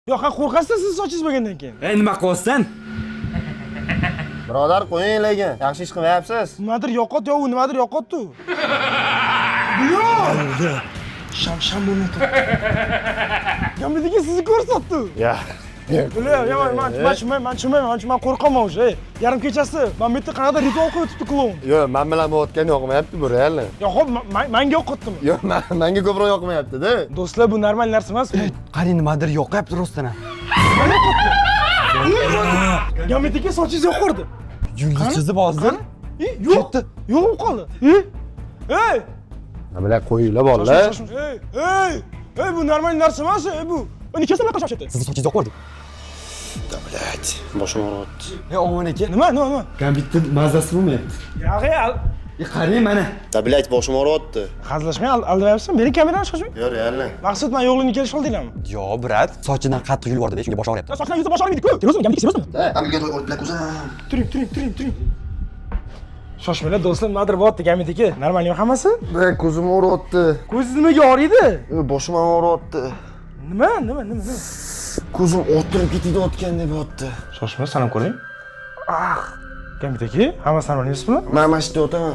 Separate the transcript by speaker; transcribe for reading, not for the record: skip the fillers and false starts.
Speaker 1: Yo'q, ha qo'rqasiz siz sochingiz bo'lgandan keyin.
Speaker 2: Nima qilyapsan?
Speaker 3: Birodar, qo'ying lekin. Yaxshi ish qilmayapsiz.
Speaker 1: Nimadir yo'qot, u nimadir yo'qotdi. Yo'q. Sham bo'lmaydi. Gamidagi sizni ko'rsatdi.
Speaker 3: Ya.
Speaker 1: Men tushunmayman, qo'rqaman o'sha. Yarim kechasi men bu yerda qanaqadir ritual qilib o'tibdi klon.
Speaker 3: Yo'q, men bilan bo'layotgan yoqmayapti bu real.
Speaker 1: Yo'q, hop, menga yo'qotdimi?
Speaker 3: Yo'q, menga ko'proq yoqmayapti-da.
Speaker 1: Do'stlar, bu normal narsa emas.
Speaker 2: Qarang, nimadir yo'qyapti rostdan.
Speaker 1: Gamidagi sochingiz yo'qordi.
Speaker 2: Yulduz chizib hozir.
Speaker 1: Yo'q. Yo'q qoldi. Ey!
Speaker 3: Nima bilan qo'yinglar bolalar.
Speaker 1: Ey, bu normal narsa emas, bu. Uni kesaman qashab
Speaker 2: Sizni sochingiz yo'qordi.
Speaker 3: Blять, boshim og'riyapti.
Speaker 2: Omon aka.
Speaker 1: Nima?
Speaker 2: Gambitni mazasi bo'lmayapti. Qarang mana.
Speaker 3: Da blять, boshim og'riyapti.
Speaker 1: Hazillashmay, aldamayapsan. Meni kameradan chiqishmi?
Speaker 3: Yo'q, real.
Speaker 1: Maqsad, men yo'qligini kelish oldinglarmi?
Speaker 2: Yo'q, brat, sochidan qattiq yulib yubordi-da, shunga bosh og'riyapti.
Speaker 1: Sochdan yuzda bosh og'riydi-ku. Ko'rasizmi? Gamidagi sevyapsizmi?
Speaker 3: Amiga o'tlar ko'zam.
Speaker 1: Turing. Shoshmanglar do'stlar, nimadir bo'lyapti Gamidagi. Normalmi hammasi?
Speaker 3: Ko'zim og'riyapti.
Speaker 1: Ko'zingiz nimaga og'riydi?
Speaker 3: Boshim og'riyapti.
Speaker 1: Nima?
Speaker 3: Ko'zim o'tirib ketayotgandek bo'lyapti.
Speaker 1: Shoshma, sanab ko'ring. Gamidagi, hammasi normal emasmi?
Speaker 3: Men mashina o'taman.